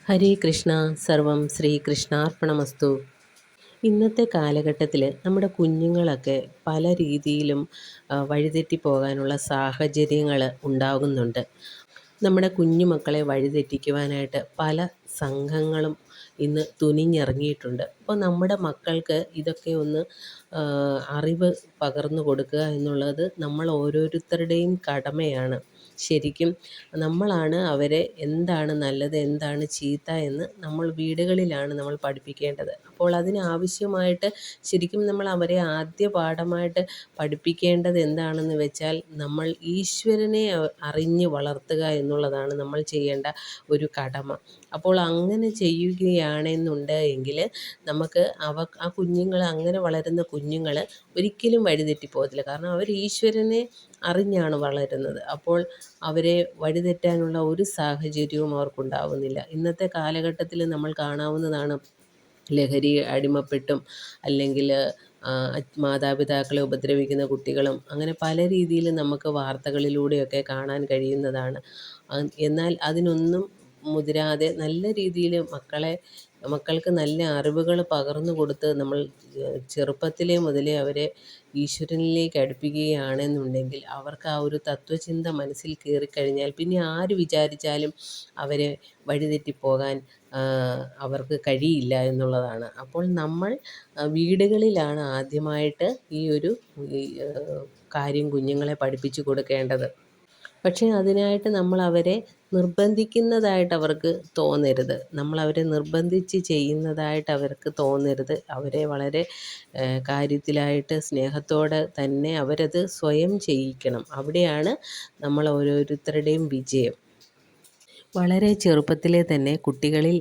ഹരേ കൃഷ്ണ. സർവം ശ്രീകൃഷ്ണാർപ്പണമസ്തു. ഇന്നത്തെ കാലഘട്ടത്തിൽ നമ്മുടെ കുഞ്ഞുങ്ങളൊക്കെ പല രീതിയിലും വഴിതെറ്റി പോകാനുള്ള സാഹചര്യങ്ങൾ ഉണ്ടാകുന്നുണ്ട്. നമ്മുടെ കുഞ്ഞുമക്കളെ വഴിതെറ്റിക്കുവാനായിട്ട് പല സംഘങ്ങളും ഇന്ന് തുനിഞ്ഞിറങ്ങിയിട്ടുണ്ട്. അപ്പോൾ നമ്മുടെ മക്കൾക്ക് ഇതൊക്കെ ഒന്ന് അറിവ് പകർന്നു കൊടുക്കുക എന്നുള്ളത് നമ്മൾ ഓരോരുത്തരുടെയും കടമയാണ്. ശരിക്കും നമ്മളാണ് അവരെ എന്താണ് നല്ലത്, എന്താണ് ചീത്ത എന്ന് നമ്മൾ വീടുകളിലാണ് നമ്മൾ പഠിപ്പിക്കേണ്ടത്. അപ്പോൾ അതിനാവശ്യമായിട്ട് ശരിക്കും നമ്മൾ അവരെ ആദ്യ പാഠമായിട്ട് പഠിപ്പിക്കേണ്ടത് എന്താണെന്ന് വെച്ചാൽ, നമ്മൾ ഈശ്വരനെ അറിഞ്ഞ് വളർത്തുക എന്നുള്ളതാണ് നമ്മൾ ചെയ്യേണ്ട ഒരു കടമ. അപ്പോൾ അങ്ങനെ ചെയ്യുകയാണെന്നുണ്ട് എങ്കിൽ നമുക്ക് ആ കുഞ്ഞുങ്ങൾ, അങ്ങനെ വളരുന്ന കുഞ്ഞുങ്ങൾ ഒരിക്കലും വഴിതെറ്റിപ്പോകത്തില്ല. കാരണം അവർ ഈശ്വരനെ അറിഞ്ഞാണ് വളരുന്നത്. അപ്പോൾ അവരെ വഴിതെറ്റാനുള്ള ഒരു സാഹചര്യവും അവർക്കുണ്ടാവുന്നില്ല. ഇന്നത്തെ കാലഘട്ടത്തിൽ നമ്മൾ കാണാവുന്നതാണ്, ലഹരി അടിമപ്പെട്ടും അല്ലെങ്കിൽ മാതാപിതാക്കളെ ഉപദ്രവിക്കുന്ന കുട്ടികളും അങ്ങനെ പല രീതിയിൽ നമുക്ക് വാർത്തകളിലൂടെയൊക്കെ കാണാൻ കഴിയുന്നതാണ്. എന്നാൽ അതിനൊന്നും മുതിരാതെ നല്ല രീതിയിൽ മക്കൾക്ക് നല്ല അറിവുകൾ പകർന്നു കൊടുത്ത് നമ്മൾ ചെറുപ്പത്തിലേ മുതലേ അവരെ ഈശ്വരനിലേക്ക് അടുപ്പിക്കുകയാണെന്നുണ്ടെങ്കിൽ, അവർക്ക് ആ ഒരു തത്വചിന്ത മനസ്സിൽ കയറിക്കഴിഞ്ഞാൽ പിന്നെ ആര് വിചാരിച്ചാലും അവരെ വഴിതെറ്റിപ്പോകാൻ അവർക്ക് കഴിയില്ല എന്നുള്ളതാണ്. അപ്പോൾ നമ്മൾ വീടുകളിലാണ് ആദ്യമായിട്ട് ഈ ഒരു കാര്യം കുഞ്ഞുങ്ങളെ പഠിപ്പിച്ചു കൊടുക്കേണ്ടത്. പക്ഷേ അതിനായിട്ട് നമ്മളവരെ നിർബന്ധിക്കുന്നതായിട്ട് അവർക്ക് തോന്നരുത്. നമ്മളവരെ നിർബന്ധിച്ച് ചെയ്യുന്നതായിട്ട് അവർക്ക് തോന്നരുത്. അവരെ വളരെ കാര്യത്തിലായിട്ട് സ്നേഹത്തോടെ തന്നെ അവരത് സ്വയം ചെയ്യിക്കണം. അവിടെയാണ് നമ്മൾ ഓരോരുത്തരുടെയും വിജയം. വളരെ ചെറുപ്പത്തിലേ തന്നെ കുട്ടികളിൽ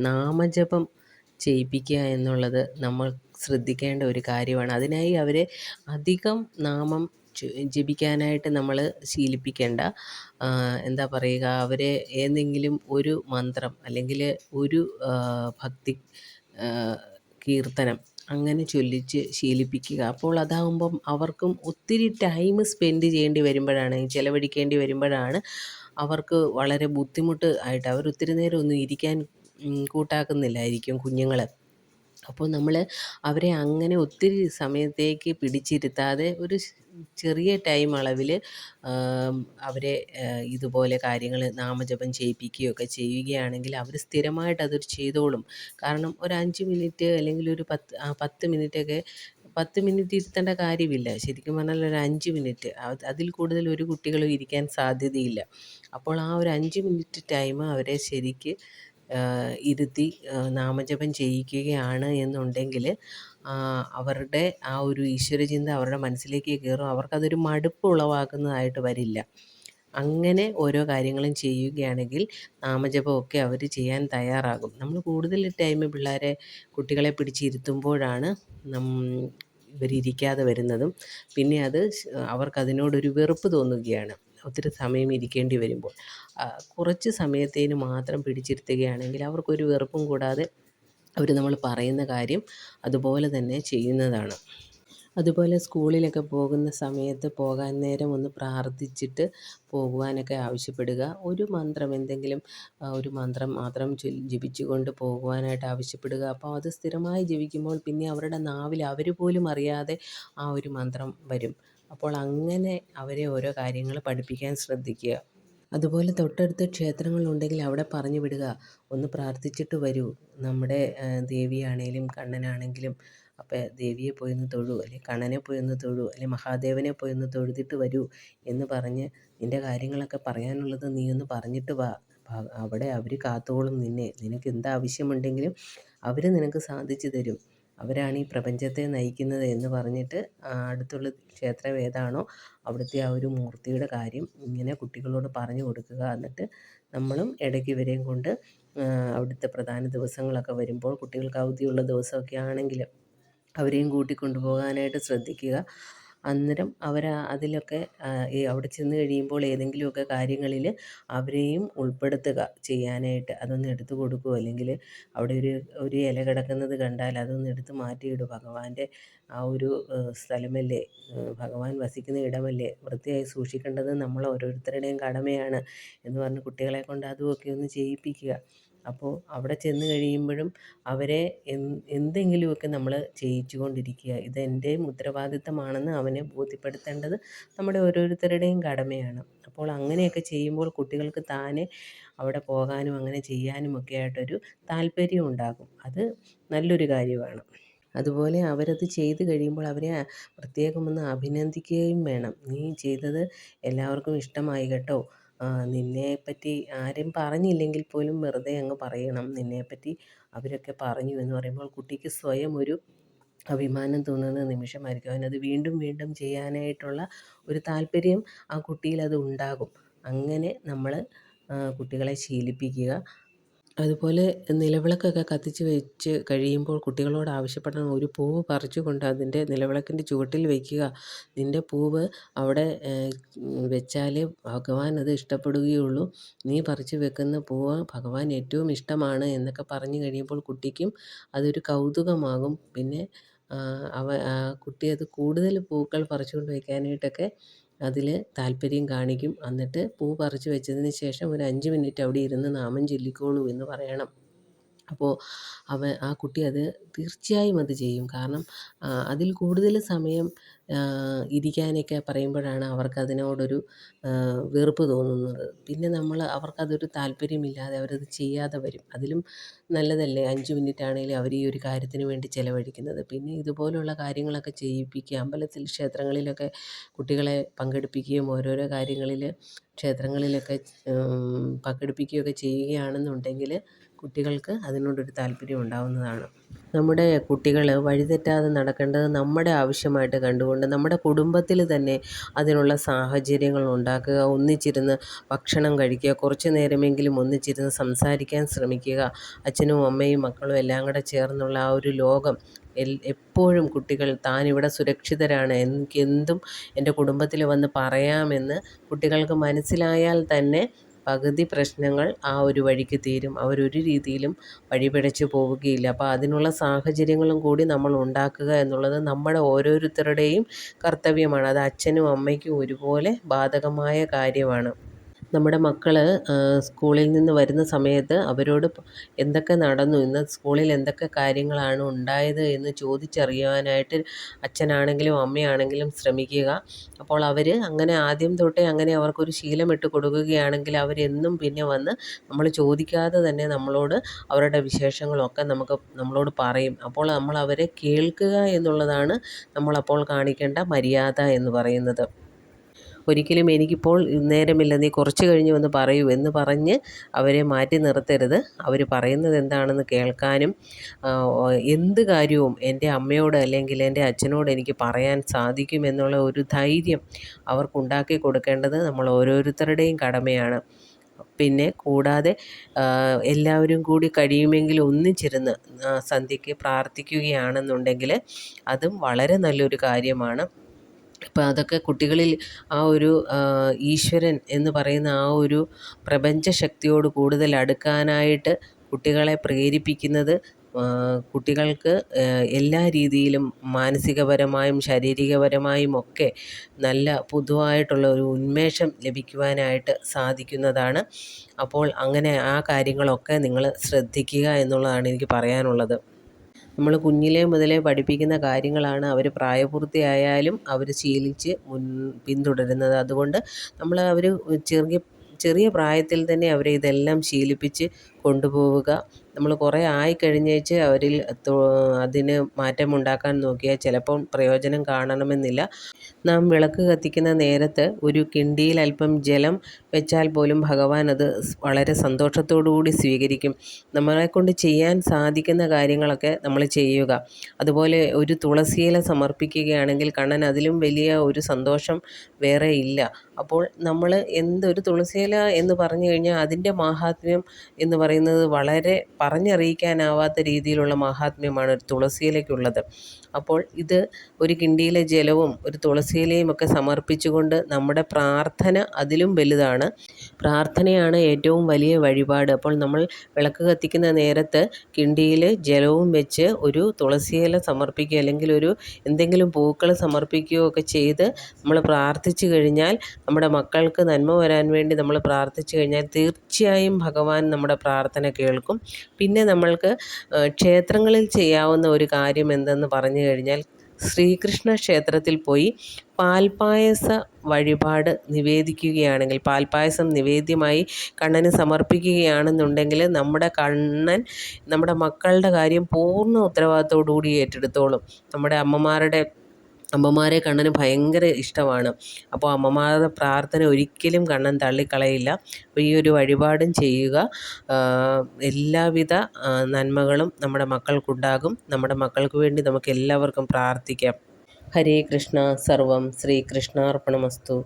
നാമജപം ചെയ്യിപ്പിക്കുക എന്നുള്ളത് നമ്മൾ ശ്രദ്ധിക്കേണ്ട ഒരു കാര്യമാണ്. അതിനായി അവരെ അധികം നാമം ജപിക്കാനായിട്ട് നമ്മൾ ശീലിപ്പിക്കേണ്ട. എന്താ പറയുക, അവരെ ഏതെങ്കിലും ഒരു മന്ത്രം അല്ലെങ്കിൽ ഒരു ഭക്തി കീർത്തനം അങ്ങനെ ചൊല്ലിച്ച് ശീലിപ്പിക്കുക. അപ്പോൾ അതാകുമ്പം അവർക്കും ഒത്തിരി ടൈം സ്പെൻഡ് ചെയ്യേണ്ടി വരുമ്പോഴാണ്, ചിലവഴിക്കേണ്ടി വരുമ്പോഴാണ് അവർക്ക് വളരെ ബുദ്ധിമുട്ട് ആയിട്ട്, അവർ ഒത്തിരി നേരം ഒന്നും ഇരിക്കാൻ കൂട്ടാക്കുന്നില്ലായിരിക്കും കുഞ്ഞുങ്ങൾ. അപ്പോൾ നമ്മൾ അവരെ അങ്ങനെ ഒത്തിരി സമയത്തേക്ക് പിടിച്ചിരുത്താതെ ഒരു ചെറിയ ടൈം അളവിൽ അവരെ ഇതുപോലെ കാര്യങ്ങൾ നാമജപം ചെയ്യിപ്പിക്കുകയൊക്കെ ചെയ്യുകയാണെങ്കിൽ അവർ സ്ഥിരമായിട്ട് അതൊരു ചെയ്തോളും. കാരണം ഒരു 5 മിനിറ്റ് അല്ലെങ്കിൽ ഒരു 10 മിനിറ്റൊക്കെ, 10 മിനിറ്റ് ഇരുത്തേണ്ട കാര്യമില്ല. ശരിക്കും പറഞ്ഞാൽ ഒരു 5 മിനിറ്റ്, അതിൽ കൂടുതൽ ഒരു കുട്ടികളും ഇരിക്കാൻ സാധ്യതയില്ല. അപ്പോൾ ആ ഒരു 5 മിനിറ്റ് ടൈം അവരെ ശരിക്ക് ഇരുത്തി നാമജപം ചെയ്യിക്കുകയാണ് എന്നുണ്ടെങ്കിൽ അവരുടെ ആ ഒരു ഈശ്വരചിന്ത അവരുടെ മനസ്സിലേക്ക് കയറും. അവർക്കതൊരു മടുപ്പ് ഉളവാക്കുന്നതായിട്ട് വരില്ല. അങ്ങനെ ഓരോ കാര്യങ്ങളും ചെയ്യുകയാണെങ്കിൽ നാമജപമൊക്കെ അവർ ചെയ്യാൻ തയ്യാറാകും. നമ്മൾ കൂടുതൽ ടൈം കുട്ടികളെ പിടിച്ചിരുത്തുമ്പോഴാണ് ഇവരിരിക്കാതെ വരുന്നതും. പിന്നെ അത് അവർക്കതിനോടൊരു വെറുപ്പ് തോന്നുകയാണ് ഒത്തിരി സമയം ഇരിക്കേണ്ടി വരുമ്പോൾ. കുറച്ച് സമയത്തേന് മാത്രം പിടിച്ചിരുത്തുകയാണെങ്കിൽ അവർക്കൊരു വെറുപ്പും കൂടാതെ അവർ നമ്മൾ പറയുന്ന കാര്യം അതുപോലെ തന്നെ ചെയ്യുന്നതാണ്. അതുപോലെ സ്കൂളിലൊക്കെ പോകുന്ന സമയത്ത് പോകാൻ നേരം ഒന്ന് പ്രാർത്ഥിച്ചിട്ട് പോകുവാനൊക്കെ ആവശ്യപ്പെടുക. ഒരു മന്ത്രം, എന്തെങ്കിലും ഒരു മന്ത്രം മാത്രം ജപിച്ചുകൊണ്ട് പോകുവാനായിട്ട് ആവശ്യപ്പെടുക. അപ്പോൾ അത് സ്ഥിരമായി ജപിക്കുമ്പോൾ പിന്നെ അവരുടെ നാവിൽ അവർ പോലും അറിയാതെ ആ ഒരു മന്ത്രം വരും. അപ്പോൾ അങ്ങനെ അവരെ ഓരോ കാര്യങ്ങൾ പഠിപ്പിക്കാൻ ശ്രദ്ധിക്കുക. അതുപോലെ തൊട്ടടുത്ത് ക്ഷേത്രങ്ങളുണ്ടെങ്കിൽ അവിടെ പറഞ്ഞു വിടുക, ഒന്ന് പ്രാർത്ഥിച്ചിട്ട് വരൂ. നമ്മുടെ ദേവിയാണേലും കണ്ണനാണെങ്കിലും, അപ്പോൾ ദേവിയെ പോയി ഒന്ന് തൊഴൂ, അല്ലെങ്കിൽ കണ്ണനെ പോയി ഒന്ന് തൊഴൂ, അല്ലെങ്കിൽ മഹാദേവനെ പോയി ഒന്ന് തൊഴുതിട്ട് വരൂ എന്ന് പറഞ്ഞ് നിൻ്റെ കാര്യങ്ങളൊക്കെ പറയാനുള്ളത് നീ ഒന്ന് പറഞ്ഞിട്ട് വാ. അവിടെ അവർ കാത്തോളും നിന്നെ. നിനക്ക് എന്താവശ്യമുണ്ടെങ്കിലും അവർ നിനക്ക് സാധിച്ചു തരും. അവരാണ് ഈ പ്രപഞ്ചത്തെ നയിക്കുന്നത് എന്ന് പറഞ്ഞിട്ട് അടുത്തുള്ള ക്ഷേത്രം ഏതാണോ അവിടുത്തെ ആ ഒരു മൂർത്തിയുടെ കാര്യം ഇങ്ങനെ കുട്ടികളോട് പറഞ്ഞു കൊടുക്കുക. എന്നിട്ട് നമ്മളും ഇടയ്ക്ക് ഇവരെയും കൊണ്ട് അവിടുത്തെ പ്രധാന ദിവസങ്ങളൊക്കെ വരുമ്പോൾ, കുട്ടികൾക്ക് അവധിയുള്ള ദിവസമൊക്കെ ആണെങ്കിൽ അവരെയും കൂട്ടിക്കൊണ്ടു പോകാനായിട്ട് ശ്രദ്ധിക്കുക. അന്നേരം അതിലൊക്കെ അവിടെ ചെന്ന് കഴിയുമ്പോൾ ഏതെങ്കിലുമൊക്കെ കാര്യങ്ങളിൽ അവരെയും ഉൾപ്പെടുത്തുക ചെയ്യാനായിട്ട്. അതൊന്ന് എടുത്തു കൊടുക്കുകയോ, അല്ലെങ്കിൽ അവിടെ ഒരു ഇല കിടക്കുന്നത് കണ്ടാൽ അതൊന്ന് എടുത്ത് മാറ്റിയിടുക. ഭഗവാന്റെ ആ ഒരു സ്ഥലമല്ലേ, ഭഗവാൻ വസിക്കുന്ന ഇടമല്ലേ, വൃത്തിയായി സൂക്ഷിക്കേണ്ടത് നമ്മൾ ഓരോരുത്തരുടെയും കടമയാണ് എന്ന് പറഞ്ഞ് കുട്ടികളെ കൊണ്ട് അതുമൊക്കെ ഒന്ന് ചെയ്യിപ്പിക്കുക. അപ്പോൾ അവിടെ ചെന്ന് കഴിയുമ്പോഴും അവരെ എന്തെങ്കിലുമൊക്കെ നമ്മൾ ചെയ്യിച്ചു കൊണ്ടിരിക്കുക. ഇതെൻ്റെയും ഉത്തരവാദിത്തമാണെന്ന് അവനെ ബോധ്യപ്പെടുത്തേണ്ടത് നമ്മുടെ ഓരോരുത്തരുടെയും കടമയാണ്. അപ്പോൾ അങ്ങനെയൊക്കെ ചെയ്യുമ്പോൾ കുട്ടികൾക്ക് താനെ അവിടെ പോകാനും അങ്ങനെ ചെയ്യാനുമൊക്കെ ആയിട്ടൊരു താല്പര്യം ഉണ്ടാകും. അത് നല്ലൊരു കാര്യമാണ്. അതുപോലെ അവരത് ചെയ്ത് കഴിയുമ്പോൾ അവരെ പ്രത്യേകമൊന്ന് അഭിനന്ദിക്കുകയും വേണം. "നീ ചെയ്തത് എല്ലാവർക്കും ഇഷ്ടമായി കേട്ടോ. നിന്നെപ്പറ്റി ആരും പറഞ്ഞില്ലെങ്കിൽ പോലും വെറുതെ അങ്ങ് പറയണം. നിന്നെപ്പറ്റി അവരൊക്കെ പറഞ്ഞു" എന്ന് പറയുമ്പോൾ കുട്ടിക്ക് സ്വയം ഒരു അഭിമാനം തോന്നുന്ന നിമിഷമായിരിക്കും. അവനത് വീണ്ടും വീണ്ടും ചെയ്യാനായിട്ടുള്ള ഒരു താല്പര്യം ആ കുട്ടിയിലത് ഉണ്ടാകും. അങ്ങനെ നമ്മൾ കുട്ടികളെ ശീലിപ്പിക്കുക. അതുപോലെ നിലവിളക്കൊക്കെ കത്തിച്ച് വെച്ച് കഴിയുമ്പോൾ കുട്ടികളോട് ആവശ്യപ്പെടണം, ഒരു പൂവ് പറിച്ചു കൊണ്ട് അതിൻ്റെ നിലവിളക്കിൻ്റെ ചുവട്ടിൽ വയ്ക്കുക. നിൻ്റെ പൂവ് അവിടെ വെച്ചാലേ ഭഗവാൻ അത് ഇഷ്ടപ്പെടുകയുള്ളൂ. നീ പറിച്ചു വെക്കുന്ന പൂവ് ഭഗവാൻ ഏറ്റവും ഇഷ്ടമാണ് എന്നൊക്കെ പറഞ്ഞു കഴിയുമ്പോൾ കുട്ടിക്കും അതൊരു കൗതുകമാകും. പിന്നെ കുട്ടി അത് കൂടുതൽ പൂക്കൾ പറിച്ചുകൊണ്ട് വയ്ക്കാനായിട്ടൊക്കെ അതിൽ താല്പര്യം കാണിക്കും. എന്നിട്ട് പൂ പറിച്ച് വെച്ചതിന് ശേഷം ഒരു 5 മിനിറ്റ് അവിടെ ഇരുന്ന് നാമം ചൊല്ലിക്കോളൂ എന്ന് പറയണം. അപ്പോൾ ആ കുട്ടി അത് തീർച്ചയായും അത് ചെയ്യും. കാരണം അതിൽ കൂടുതൽ സമയം ഇരിക്കാനൊക്കെ പറയുമ്പോഴാണ് അവർക്കതിനോടൊരു വെറുപ്പ് തോന്നുന്നത്. പിന്നെ അവർക്കതൊരു താല്പര്യമില്ലാതെ അവരത് ചെയ്യാതെ വരും. അതിലും നല്ലതല്ലേ 5 മിനിറ്റാണെങ്കിലും അവർ ഈ ഒരു കാര്യത്തിന് വേണ്ടി ചിലവഴിക്കുന്നത്. പിന്നെ ഇതുപോലുള്ള കാര്യങ്ങളൊക്കെ ചെയ്യിപ്പിക്കുക. അമ്പലത്തിൽ ക്ഷേത്രങ്ങളിലൊക്കെ കുട്ടികളെ പങ്കെടുപ്പിക്കുകയും ഓരോരോ കാര്യങ്ങളിൽ ക്ഷേത്രങ്ങളിലൊക്കെ പങ്കെടുപ്പിക്കുകയൊക്കെ ചെയ്യുകയാണെന്നുണ്ടെങ്കിൽ കുട്ടികൾക്ക് അതിനോടൊരു താല്പര്യം ഉണ്ടാവുന്നതാണ്. നമ്മുടെ കുട്ടികൾ വഴിതെറ്റാതെ നടക്കേണ്ടത് നമ്മുടെ ആവശ്യമായിട്ട് കണ്ടുകൊണ്ട് നമ്മുടെ കുടുംബത്തിൽ തന്നെ അതിനുള്ള സാഹചര്യങ്ങൾ ഉണ്ടാക്കുക. ഒന്നിച്ചിരുന്ന് ഭക്ഷണം കഴിക്കുക. കുറച്ച് നേരമെങ്കിലും ഒന്നിച്ചിരുന്ന് സംസാരിക്കാൻ ശ്രമിക്കുക. അച്ഛനും അമ്മയും മക്കളും എല്ലാം കൂടെ ചേർന്നുള്ള ആ ഒരു ലോകം എപ്പോഴും കുട്ടികൾ താനിവിടെ സുരക്ഷിതരാണ്, എനിക്കെന്തും എൻ്റെ കുടുംബത്തിൽ വന്ന് പറയാമെന്ന് കുട്ടികൾക്ക് മനസ്സിലായാൽ തന്നെ പകുതി പ്രശ്നങ്ങൾ ആ ഒരു വഴിക്ക് തീരും. അവരൊരു രീതിയിലും വഴിപിഴച്ച് പോവുകയില്ല. അപ്പോൾ അതിനുള്ള സാഹചര്യങ്ങളും കൂടി നമ്മൾ ഉണ്ടാക്കുക എന്നുള്ളത് നമ്മുടെ ഓരോരുത്തരുടെയും കർത്തവ്യമാണ്. അത് അച്ഛനും അമ്മയ്ക്കും ഒരുപോലെ ബാധകമായ കാര്യമാണ്. നമ്മുടെ മക്കൾ സ്കൂളിൽ നിന്ന് വരുന്ന സമയത്ത് അവരോട് എന്തൊക്കെ നടന്നു, ഇന്ന് സ്കൂളിൽ എന്തൊക്കെ കാര്യങ്ങളാണ് ഉണ്ടായത് എന്ന് ചോദിച്ചറിയാനായിട്ട് അച്ഛനാണെങ്കിലും അമ്മയാണെങ്കിലും ശ്രമിക്കുക. അപ്പോൾ അവർ അങ്ങനെ ആദ്യം തൊട്ടേ അങ്ങനെ അവർക്കൊരു ശീലമിട്ട് കൊടുക്കുകയാണെങ്കിൽ അവരെന്നും പിന്നെ വന്ന് നമ്മൾ ചോദിക്കാതെ തന്നെ നമ്മളോട് അവരുടെ വിശേഷങ്ങളൊക്കെ നമ്മളോട് പറയും. അപ്പോൾ നമ്മൾ അവരെ കേൾക്കുക എന്നുള്ളതാണ് നമ്മളപ്പോൾ കാണിക്കേണ്ട മര്യാദ എന്ന് പറയുന്നത്. ഒരിക്കലും എനിക്കിപ്പോൾ നേരമില്ല, നീ കുറച്ച് കഴിഞ്ഞ് വന്ന് പറയൂ എന്ന് പറഞ്ഞ് അവരെ മാറ്റി നിർത്തരുത്. അവർ പറയുന്നത് എന്താണെന്ന് കേൾക്കാനും എന്ത് കാര്യവും എൻ്റെ അമ്മയോട് അല്ലെങ്കിൽ എൻ്റെ അച്ഛനോട് എനിക്ക് പറയാൻ സാധിക്കുമെന്നുള്ള ഒരു ധൈര്യം അവർക്കുണ്ടാക്കി കൊടുക്കേണ്ടത് നമ്മൾ ഓരോരുത്തരുടെയും കടമയാണ്. പിന്നെ കൂടാതെ എല്ലാവരും കൂടി കഴിയുമെങ്കിൽ ഒന്നിച്ചിരുന്ന് സന്ധ്യയ്ക്ക് പ്രാർത്ഥിക്കുകയാണെന്നുണ്ടെങ്കിൽ അതും വളരെ നല്ലൊരു കാര്യമാണ്. ഇപ്പം അതൊക്കെ കുട്ടികളിൽ ആ ഒരു ഈശ്വരൻ എന്ന് പറയുന്ന ആ ഒരു പ്രപഞ്ച ശക്തിയോട് കൂടുതൽ അടുക്കാനായിട്ട് കുട്ടികളെ പ്രേരിപ്പിക്കുന്നത് കുട്ടികൾക്ക് എല്ലാ രീതിയിലും മാനസികപരമായും ശാരീരികപരമായും ഒക്കെ നല്ല പൊതുവായിട്ടുള്ള ഒരു ഉന്മേഷം ലഭിക്കുവാനായിട്ട് സാധിക്കുന്നതാണ്. അപ്പോൾ അങ്ങനെ ആ കാര്യങ്ങളൊക്കെ നിങ്ങൾ ശ്രദ്ധിക്കുക എന്നുള്ളതാണ് എനിക്ക് പറയാനുള്ളത്. നമ്മൾ കുഞ്ഞിലേ മുതലേ പഠിപ്പിക്കുന്ന കാര്യങ്ങളാണ് അവർ പ്രായപൂർത്തിയായാലും അവർ ശീലിച്ച് പിന്തുടരുന്നത്. അതുകൊണ്ട് അവർ ചെറിയ പ്രായത്തിൽ തന്നെ അവരെ ഇതെല്ലാം ശീലിപ്പിച്ച് കൊണ്ടുപോവുക. നമ്മൾ കുറേ ആയിക്കഴിഞ്ഞേച്ച് അവരിൽ അതിന് മാറ്റമുണ്ടാക്കാൻ നോക്കിയാൽ ചിലപ്പം പ്രയോജനം കാണണമെന്നില്ല. നാം വിളക്ക് കത്തിക്കുന്ന നേരത്ത് ഒരു കിണ്ടിയിൽ അല്പം ജലം വെച്ചാൽ പോലും ഭഗവാൻ അത് വളരെ സന്തോഷത്തോടു കൂടി സ്വീകരിക്കും. നമ്മളെക്കൊണ്ട് ചെയ്യാൻ സാധിക്കുന്ന കാര്യങ്ങളൊക്കെ നമ്മൾ ചെയ്യുക. അതുപോലെ ഒരു തുളസിയില സമർപ്പിക്കുകയാണെങ്കിൽ കണ്ണൻ അതിലും വലിയ ഒരു സന്തോഷം വേറെ ഇല്ല. അപ്പോൾ നമ്മൾ ഒരു തുളസിയില എന്ന് പറഞ്ഞു കഴിഞ്ഞാൽ അതിൻ്റെ മാഹാത്മ്യം എന്ന് പറയുന്നത് വളരെ പറഞ്ഞറിയിക്കാനാവാത്ത രീതിയിലുള്ള മാഹാത്മ്യമാണ് ഒരു തുളസിയിലയ്ക്കുള്ളത്. അപ്പോൾ ഇത് ഒരു കിണ്ടിയിലെ ജലവും ഒരു തുളസിയിലയും ഒക്കെ സമർപ്പിച്ചുകൊണ്ട് നമ്മുടെ പ്രാർത്ഥന അതിലും വലുതാണ്. പ്രാർത്ഥനയാണ് ഏറ്റവും വലിയ വഴിപാട്. അപ്പോൾ നമ്മൾ വിളക്ക് കത്തിക്കുന്ന നേരത്ത് കിണ്ടിയിൽ ജലവും വെച്ച് ഒരു തുളസിയില സമർപ്പിക്കുക അല്ലെങ്കിൽ എന്തെങ്കിലും പൂക്കൾ സമർപ്പിക്കുകയോ ഒക്കെ ചെയ്ത് നമ്മൾ പ്രാർത്ഥിച്ചു കഴിഞ്ഞാൽ, നമ്മുടെ മക്കൾക്ക് നന്മ വരാൻ വേണ്ടി നമ്മൾ പ്രാർത്ഥിച്ചു കഴിഞ്ഞാൽ തീർച്ചയായും ഭഗവാൻ നമ്മുടെ പ്രാർത്ഥന കേൾക്കും. പിന്നെ നമ്മൾക്ക് ക്ഷേത്രങ്ങളിൽ ചെയ്യാവുന്ന ഒരു കാര്യം എന്തെന്ന് പറഞ്ഞു കഴിഞ്ഞാൽ, ശ്രീകൃഷ്ണ ക്ഷേത്രത്തിൽ പോയി പാൽപ്പായസ വഴിപാട് നിവേദിക്കുകയാണെങ്കിൽ, പാൽപ്പായസം നിവേദ്യമായി കണ്ണന് സമർപ്പിക്കുകയാണെന്നുണ്ടെങ്കിൽ, നമ്മുടെ കണ്ണൻ നമ്മുടെ മക്കളുടെ കാര്യം പൂർണ്ണ ഉത്തരവാദിത്തോടു കൂടി ഏറ്റെടുത്തോളും. നമ്മുടെ അമ്മമാരെ കണ്ണന് ഭയങ്കര ഇഷ്ടമാണ്. അപ്പോൾ അമ്മമാരുടെ പ്രാർത്ഥന ഒരിക്കലും കണ്ണൻ തള്ളിക്കളയില്ല. അപ്പോൾ ഈ ഒരു വഴിപാടും ചെയ്യുക. എല്ലാവിധ നന്മകളും നമ്മുടെ മക്കൾക്കുണ്ടാകും. നമ്മുടെ മക്കൾക്ക് വേണ്ടി നമുക്ക് എല്ലാവർക്കും പ്രാർത്ഥിക്കാം. ഹരേ കൃഷ്ണ. സർവം ശ്രീകൃഷ്ണാർപ്പണമസ്തു.